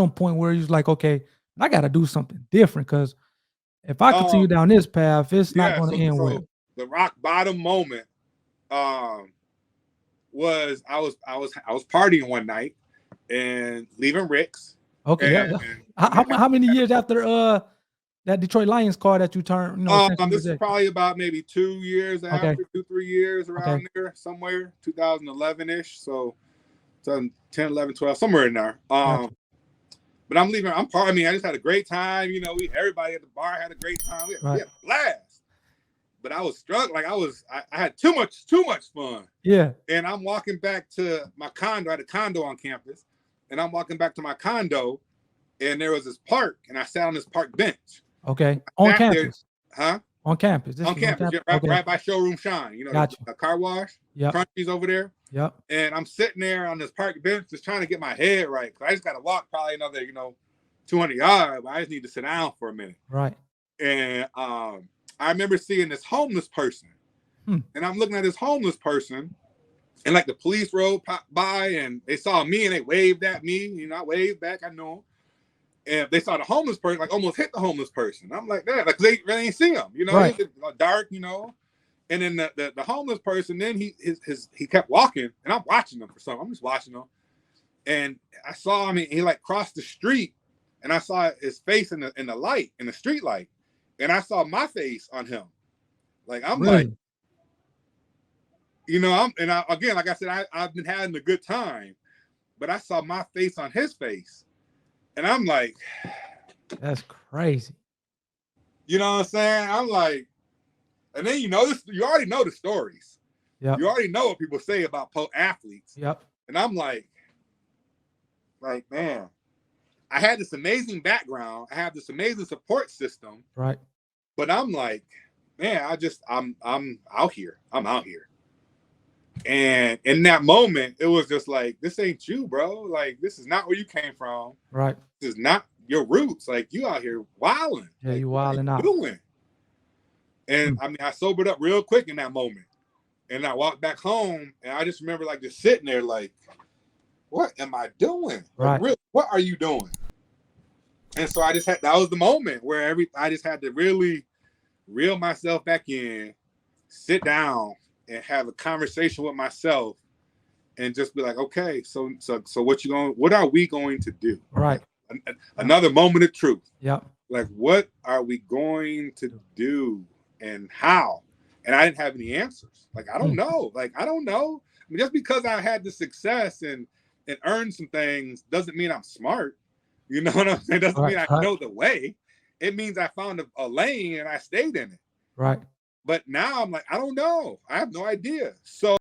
point where you're like, okay, I got to do something different because if I continue Um, down this path, it's not yeah. going to end well. So the rock bottom moment was I was partying one night and leaving Rick's. Okay, And yeah. How many years after that Detroit Lions car that you turned, since you was this is there? probably about maybe 2 years Okay. after, 3 years around Okay. there, somewhere 2011-ish. So 2010, 11, 12, somewhere in there. Gotcha. But I'm leaving. I mean, I just had a great time. Everybody at the bar had a great time. We Right. had a blast. But I was struck. Like I had too much fun. Yeah. And I'm walking back to my condo. I had a condo on campus. And I'm walking back to my condo. And there was this park. And I sat on this park bench. Okay. On campus. Huh? On campus. On campus. Yeah, right by Showroom Shine. Gotcha. The car wash. Yep. Crunchies over there. Yep. And I'm sitting there on this park bench just trying to get my head right. I just got to walk probably another, 200 yards. But I just need to sit down for a minute. Right. And I remember seeing this homeless person. And I'm looking at this homeless person. And like the police rode by and they saw me and they waved at me. I waved back. I know them. And they saw the homeless person, like almost hit the homeless person. I'm like, that, like they really ain't see him, Right. It was dark, And then the homeless person, then he kept walking, and I'm watching him for something. I'm just watching him, and I saw him. He like crossed the street, and I saw his face in the light, in the street light, and I saw my face on him. Like I'm Really? like, again, like I said, I've been having a good time, but I saw my face on his face. And I'm like, that's crazy. You know what I'm saying? I'm like, and then you already know the stories. Yeah. You already know what people say about athletes. Yep. And I'm like, man, I had this amazing background. I have this amazing support system. Right. But I'm like, man, I'm out here. I'm out here. And in that moment, it was just like, this ain't you, bro. Like, this is not where you came from. Right. This is not your roots. Like, you out here wilding. Yeah, like, you wilding out. Doing? And I mean, I sobered up real quick in that moment. And I walked back home, and I just remember like just sitting there like, what am I doing? Right. Like, really, what are you doing? And so that was the moment where I just had to really reel myself back in, sit down, and have a conversation with myself, and just be like, okay, so what are we going to do? Right. Another moment of truth. Yep. Like, what are we going to do and how? And I didn't have any answers. Like, I don't know. I mean, just because I had the success and earned some things doesn't mean I'm smart. You know what I'm saying? Doesn't mean I know the way. It means I found a lane and I stayed in it. Right. But now I'm like, I don't know. I have no idea. So